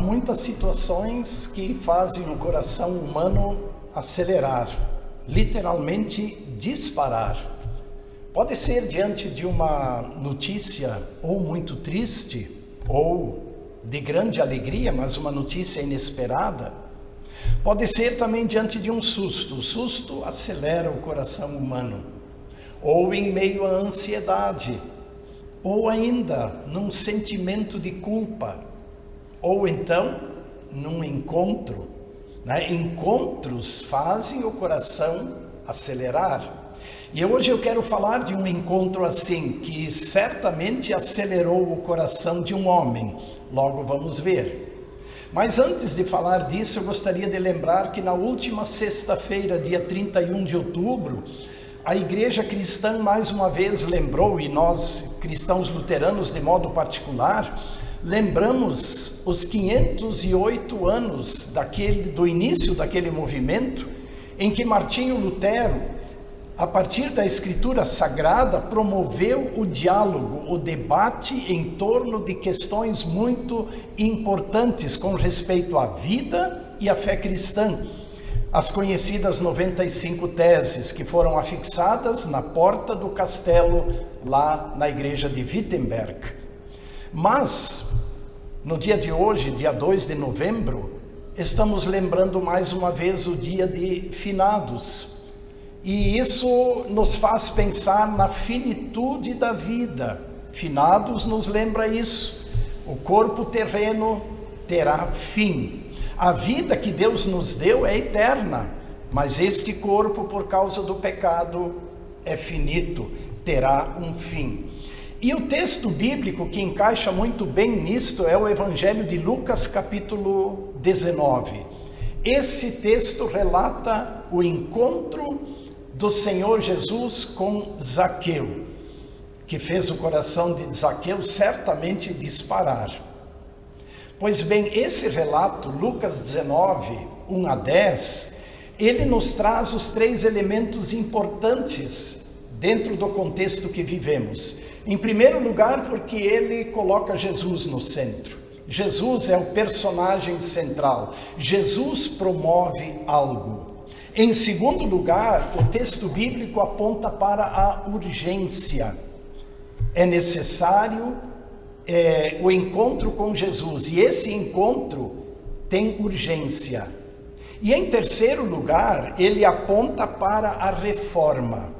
muitas situações que fazem o coração humano acelerar, literalmente disparar. Pode ser diante de uma notícia ou muito triste, ou de grande alegria, mas uma notícia inesperada. Pode ser também diante de um susto. O susto acelera o coração humano. Ou em meio à ansiedade. Ou ainda num sentimento de culpa. Ou então num encontro. Encontros fazem o coração acelerar. E hoje eu quero falar de um encontro assim, que certamente acelerou o coração de um homem. Logo vamos ver. Mas antes de falar disso, eu gostaria de lembrar que na última sexta-feira, dia 31 de outubro, a Igreja Cristã mais uma vez lembrou, e nós cristãos luteranos de modo particular, lembramos os 508 anos do início daquele movimento, em que Martinho Lutero, a partir da Escritura Sagrada, promoveu o diálogo, o debate em torno de questões muito importantes com respeito à vida e à fé cristã. As conhecidas 95 teses que foram afixadas na porta do castelo, lá na igreja de Wittenberg. Mas, no dia de hoje, dia 2 de novembro, estamos lembrando mais uma vez o dia de finados. E isso nos faz pensar na finitude da vida. Finados nos lembra isso. O corpo terreno terá fim. A vida que Deus nos deu é eterna, mas este corpo, por causa do pecado, é finito, terá um fim. E o texto bíblico que encaixa muito bem nisto é o Evangelho de Lucas, capítulo 19. Esse texto relata o encontro do Senhor Jesus com Zaqueu, que fez o coração de Zaqueu certamente disparar. Pois bem, esse relato, Lucas 19, 1 a 10, ele nos traz os 3 elementos importantes dentro do contexto que vivemos. Em primeiro lugar, porque ele coloca Jesus no centro. Jesus é o personagem central. Jesus promove algo. Em segundo lugar, o texto bíblico aponta para a urgência. É necessário o encontro com Jesus, e esse encontro tem urgência. E em terceiro lugar, ele aponta para a reforma.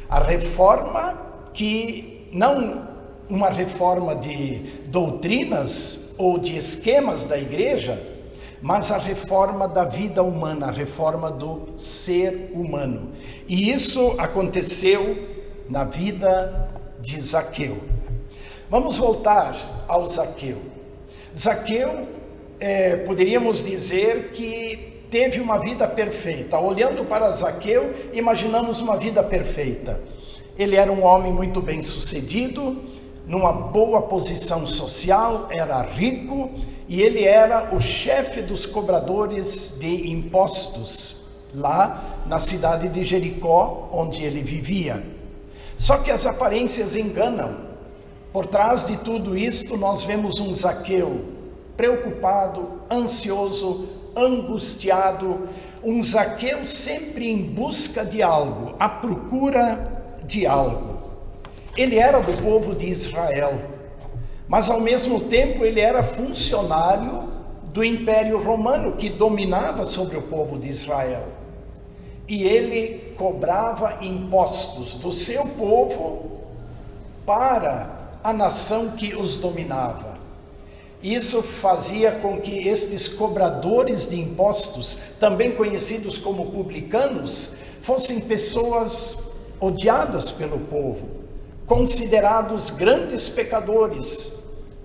A reforma que não uma reforma de doutrinas ou de esquemas da igreja, mas a reforma da vida humana, a reforma do ser humano. E isso aconteceu na vida de Zaqueu. Vamos voltar ao Zaqueu. Zaqueu, poderíamos dizer que teve uma vida perfeita. Olhando para Zaqueu, imaginamos uma vida perfeita. Ele era um homem muito bem sucedido, numa boa posição social, era rico, e ele era o chefe dos cobradores de impostos, lá na cidade de Jericó, onde ele vivia. Só que as aparências enganam. Por trás de tudo isto, nós vemos um Zaqueu preocupado, ansioso, angustiado, um Zaqueu sempre em busca de algo, à procura de algo. Ele era do povo de Israel, mas ao mesmo tempo ele era funcionário do Império Romano, que dominava sobre o povo de Israel. E ele cobrava impostos do seu povo para a nação que os dominava. Isso fazia com que estes cobradores de impostos, também conhecidos como publicanos, fossem pessoas odiadas pelo povo, considerados grandes pecadores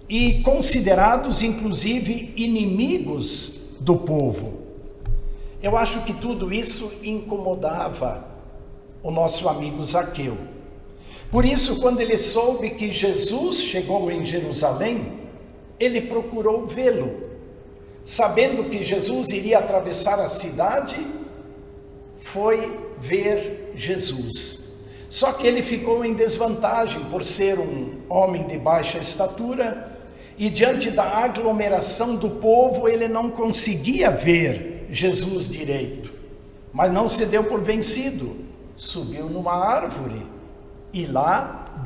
e considerados inclusive inimigos do povo. Eu acho que tudo isso incomodava o nosso amigo Zaqueu. Por isso, quando ele soube que Jesus chegou em Jerusalém, ele procurou vê-lo. Sabendo que Jesus iria atravessar a cidade, foi ver Jesus. Só que ele ficou em desvantagem por ser um homem de baixa estatura e diante da aglomeração do povo ele não conseguia ver Jesus direito, mas não se deu por vencido, subiu numa árvore e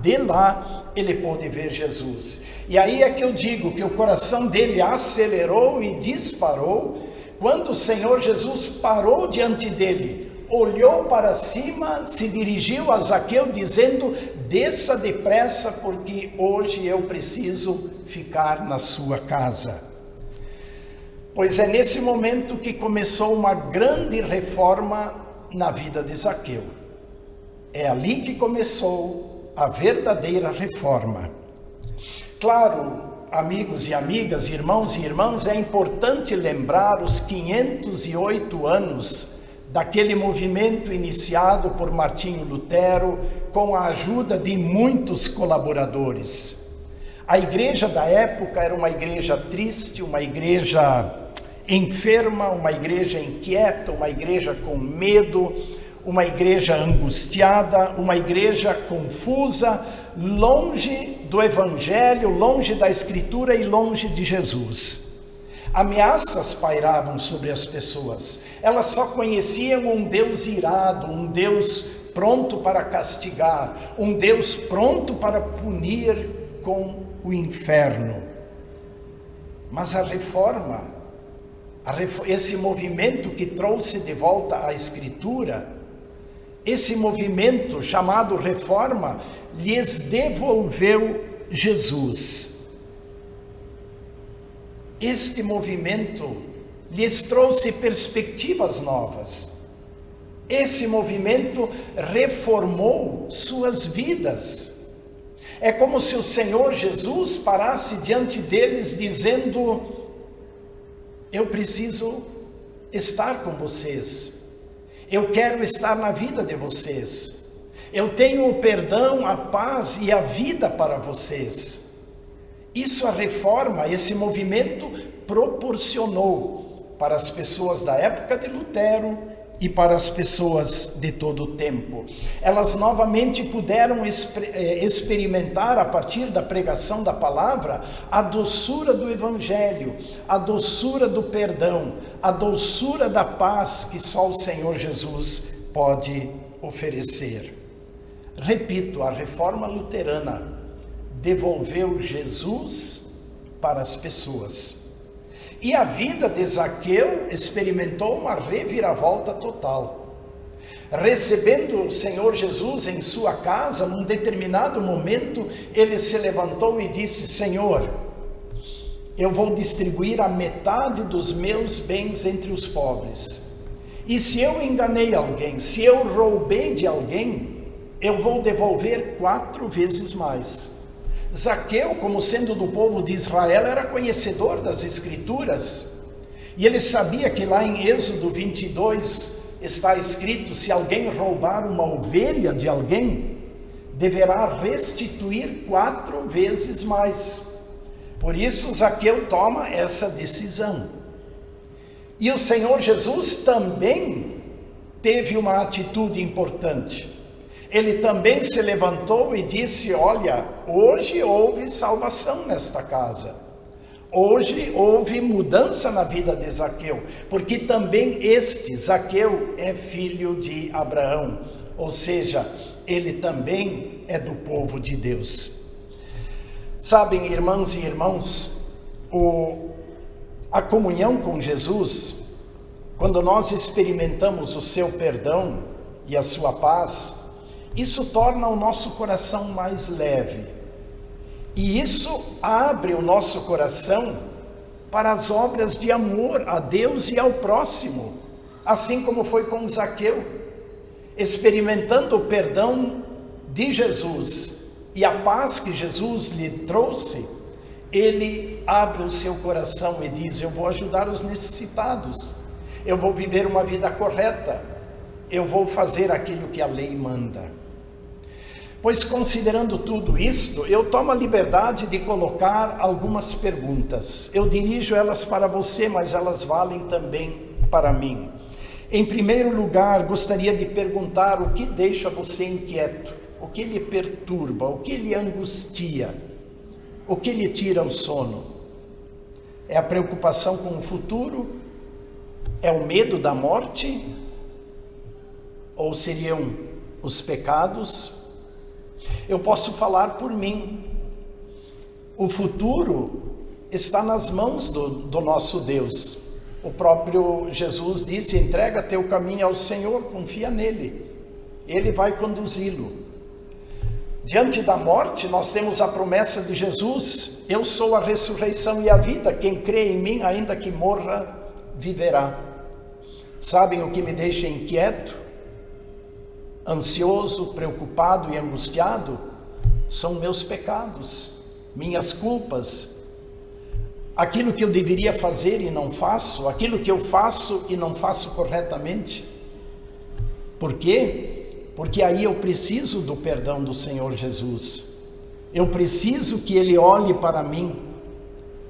de lá ele pôde ver Jesus. E aí é que eu digo que o coração dele acelerou e disparou quando o Senhor Jesus parou diante dele, olhou para cima, se dirigiu a Zaqueu dizendo: desça depressa, porque hoje eu preciso ficar na sua casa. Pois é nesse momento que começou uma grande reforma na vida de Zaqueu. É ali que começou a verdadeira reforma. Claro, amigos e amigas, irmãos e irmãs, é importante lembrar os 508 anos daquele movimento iniciado por Martinho Lutero, com a ajuda de muitos colaboradores. A igreja da época era uma igreja triste, uma igreja enferma, uma igreja inquieta, uma igreja com medo, uma igreja angustiada, uma igreja confusa, longe do Evangelho, longe da Escritura e longe de Jesus. Ameaças pairavam sobre as pessoas. Elas só conheciam um Deus irado, um Deus pronto para castigar, um Deus pronto para punir com o inferno. Mas a reforma, esse movimento que trouxe de volta a Escritura, esse movimento chamado reforma, lhes devolveu Jesus. Este movimento lhes trouxe perspectivas novas. Esse movimento reformou suas vidas. É como se o Senhor Jesus parasse diante deles dizendo: eu preciso estar com vocês. Eu quero estar na vida de vocês. Eu tenho o perdão, a paz e a vida para vocês. Isso a reforma, esse movimento proporcionou para as pessoas da época de Lutero e para as pessoas de todo o tempo. Elas novamente puderam experimentar, a partir da pregação da palavra, a doçura do Evangelho, a doçura do perdão, a doçura da paz que só o Senhor Jesus pode oferecer. Repito, a reforma luterana devolveu Jesus para as pessoas. E a vida de Zaqueu experimentou uma reviravolta total. Recebendo o Senhor Jesus em sua casa, num determinado momento, ele se levantou e disse: Senhor, eu vou distribuir a metade dos meus bens entre os pobres. E se eu enganei alguém, se eu roubei de alguém, eu vou devolver 4 vezes mais. Zaqueu, como sendo do povo de Israel, era conhecedor das Escrituras, e ele sabia que lá em Êxodo 22 está escrito: se alguém roubar uma ovelha de alguém, deverá restituir 4 vezes mais. Por isso Zaqueu toma essa decisão. E o Senhor Jesus também teve uma atitude importante. Ele também se levantou e disse: olha, hoje houve salvação nesta casa. Hoje houve mudança na vida de Zaqueu, porque também este Zaqueu é filho de Abraão, ou seja, ele também é do povo de Deus. Sabem, irmãs e irmãos, a comunhão com Jesus, quando nós experimentamos o seu perdão e a sua paz, isso torna o nosso coração mais leve. E isso abre o nosso coração para as obras de amor a Deus e ao próximo, assim como foi com Zaqueu. Experimentando o perdão de Jesus e a paz que Jesus lhe trouxe, ele abre o seu coração e diz: eu vou ajudar os necessitados, eu vou viver uma vida correta, eu vou fazer aquilo que a lei manda. Pois, considerando tudo isto, eu tomo a liberdade de colocar algumas perguntas. Eu dirijo elas para você, mas elas valem também para mim. Em primeiro lugar, gostaria de perguntar: o que deixa você inquieto? O que lhe perturba? O que lhe angustia? O que lhe tira o sono? É a preocupação com o futuro? É o medo da morte? Ou seriam os pecados? Eu posso falar por mim. O futuro está nas mãos do nosso Deus. O próprio Jesus disse: entrega teu caminho ao Senhor, confia nele. Ele vai conduzi-lo. Diante da morte, nós temos a promessa de Jesus: eu sou a ressurreição e a vida, quem crê em mim, ainda que morra, viverá. Sabem o que me deixa inquieto, ansioso, preocupado e angustiado? São meus pecados, minhas culpas, aquilo que eu deveria fazer e não faço, aquilo que eu faço e não faço corretamente. Por quê? Porque aí eu preciso do perdão do Senhor Jesus. Eu preciso que Ele olhe para mim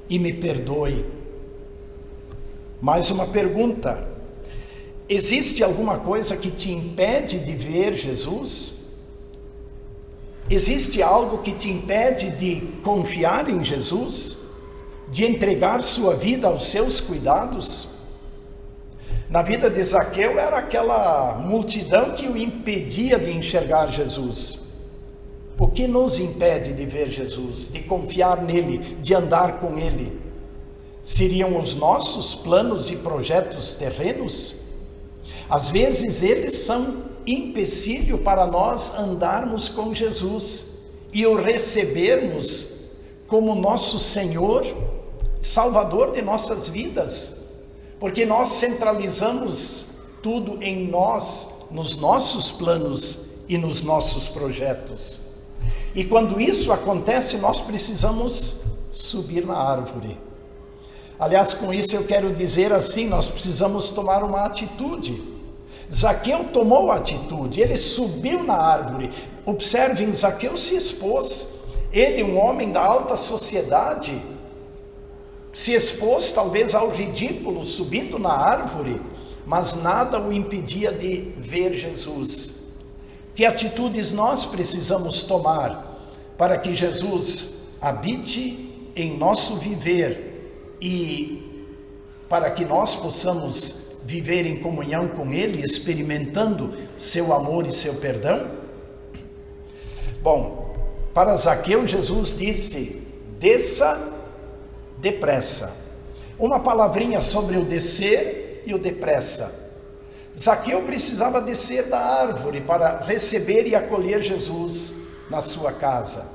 e me perdoe. Mais uma pergunta: existe alguma coisa que te impede de ver Jesus? Existe algo que te impede de confiar em Jesus? De entregar sua vida aos seus cuidados? Na vida de Zaqueu era aquela multidão que o impedia de enxergar Jesus. O que nos impede de ver Jesus, de confiar nele, de andar com ele? Seriam os nossos planos e projetos terrenos? Às vezes eles são empecilho para nós andarmos com Jesus e o recebermos como nosso Senhor, Salvador de nossas vidas. Porque nós centralizamos tudo em nós, nos nossos planos e nos nossos projetos. E quando isso acontece, nós precisamos subir na árvore. Aliás, com isso eu quero dizer assim, nós precisamos tomar uma atitude. Zaqueu tomou a atitude, ele subiu na árvore. Observem, Zaqueu se expôs. Ele, um homem da alta sociedade, se expôs talvez ao ridículo subindo na árvore, mas nada o impedia de ver Jesus. Que atitudes nós precisamos tomar para que Jesus habite em nosso viver e para que nós possamos viver em comunhão com Ele, experimentando seu amor e seu perdão? Bom, para Zaqueu Jesus disse: desça depressa. Uma palavrinha sobre o descer e o depressa. Zaqueu precisava descer da árvore para receber e acolher Jesus na sua casa.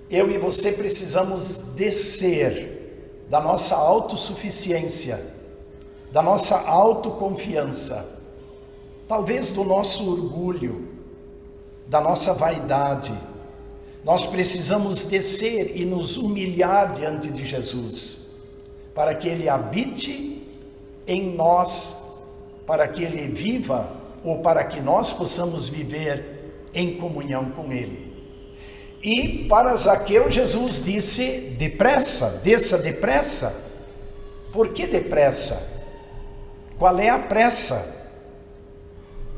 Eu e você precisamos descer da nossa autossuficiência, da nossa autoconfiança, talvez do nosso orgulho, da nossa vaidade. Nós precisamos descer e nos humilhar diante de Jesus, para que Ele habite em nós, para que Ele viva, ou para que nós possamos viver em comunhão com Ele. E para Zaqueu, Jesus disse: depressa, desça depressa. Por que depressa? Qual é a pressa?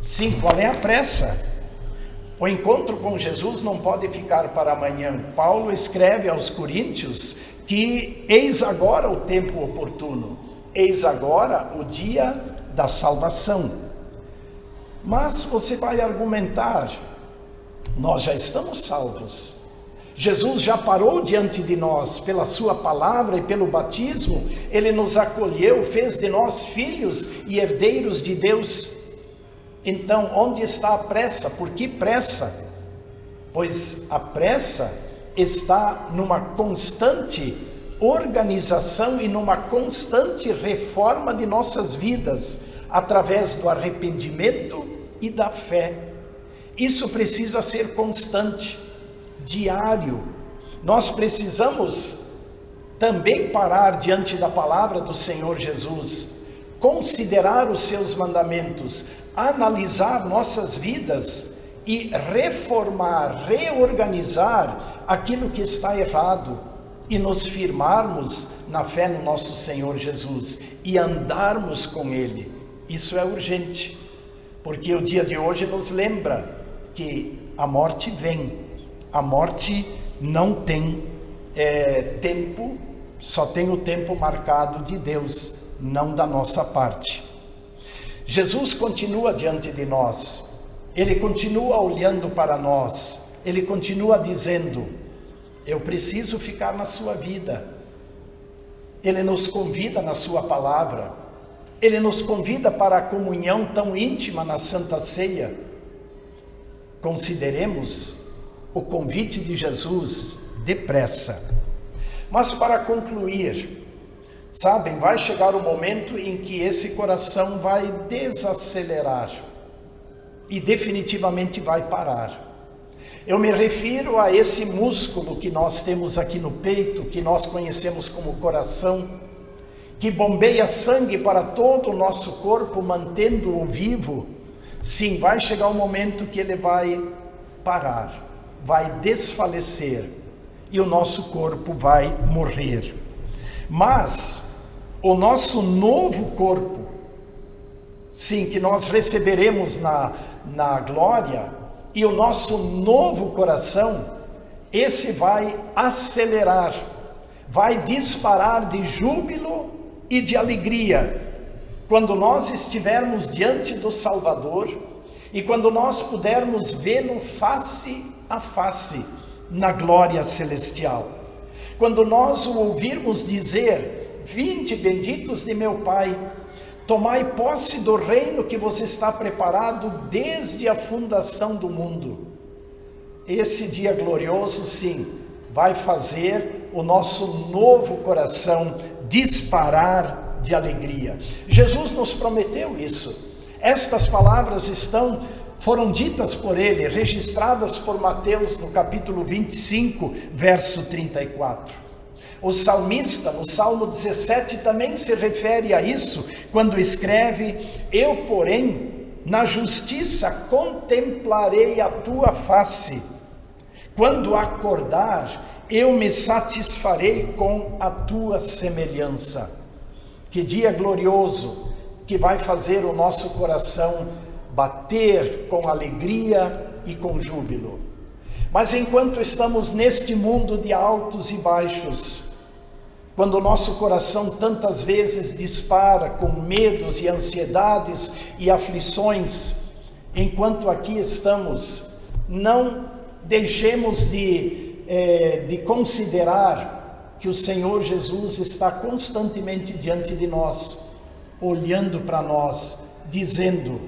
Sim, qual é a pressa? O encontro com Jesus não pode ficar para amanhã. Paulo escreve aos Coríntios que eis agora o tempo oportuno, eis agora o dia da salvação. Mas você vai argumentar: nós já estamos salvos. Jesus já parou diante de nós pela sua palavra e pelo batismo. Ele nos acolheu, fez de nós filhos e herdeiros de Deus. Então, onde está a pressa? Por que pressa? Pois a pressa está numa constante organização e numa constante reforma de nossas vidas, através do arrependimento e da fé. Isso precisa ser constante, diário. Nós precisamos também parar diante da palavra do Senhor Jesus, considerar os seus mandamentos, analisar nossas vidas e reformar, reorganizar aquilo que está errado e nos firmarmos na fé no nosso Senhor Jesus e andarmos com Ele. Isso é urgente, porque o dia de hoje nos lembra que a morte vem, a morte não tem tempo, só tem o tempo marcado de Deus, não da nossa parte. Jesus continua diante de nós, Ele continua olhando para nós, Ele continua dizendo: eu preciso ficar na sua vida. Ele nos convida na sua palavra, Ele nos convida para a comunhão tão íntima na Santa Ceia. Consideremos o convite de Jesus depressa. Mas para concluir, sabem, vai chegar o momento em que esse coração vai desacelerar e definitivamente vai parar. Eu me refiro a esse músculo que nós temos aqui no peito, que nós conhecemos como coração, que bombeia sangue para todo o nosso corpo, mantendo-o vivo. Sim, vai chegar um momento que ele vai parar, vai desfalecer e o nosso corpo vai morrer. Mas o nosso novo corpo, sim, que nós receberemos na glória, e o nosso novo coração, esse vai acelerar, vai disparar de júbilo e de alegria, quando nós estivermos diante do Salvador e quando nós pudermos vê-lo face a face na glória celestial. Quando nós o ouvirmos dizer: vinde, benditos de meu Pai, tomai posse do reino que você está preparado desde a fundação do mundo. Esse dia glorioso, sim, vai fazer o nosso novo coração disparar de alegria. Jesus nos prometeu isso. Estas palavras foram ditas por ele, registradas por Mateus no capítulo 25, verso 34. O salmista, no Salmo 17, também se refere a isso, quando escreve: eu, porém, na justiça contemplarei a tua face. Quando acordar, eu me satisfarei com a tua semelhança. Que dia glorioso, que vai fazer o nosso coração bater com alegria e com júbilo. Mas enquanto estamos neste mundo de altos e baixos, quando o nosso coração tantas vezes dispara com medos e ansiedades e aflições, enquanto aqui estamos, não deixemos de considerar que o Senhor Jesus está constantemente diante de nós, olhando para nós, dizendo: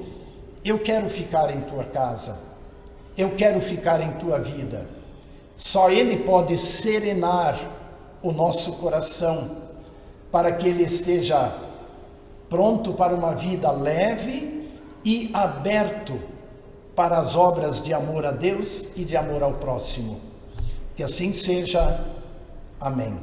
eu quero ficar em tua casa, eu quero ficar em tua vida. Só Ele pode serenar o nosso coração, para que ele esteja pronto para uma vida leve e aberto para as obras de amor a Deus e de amor ao próximo. Que assim seja. Amém.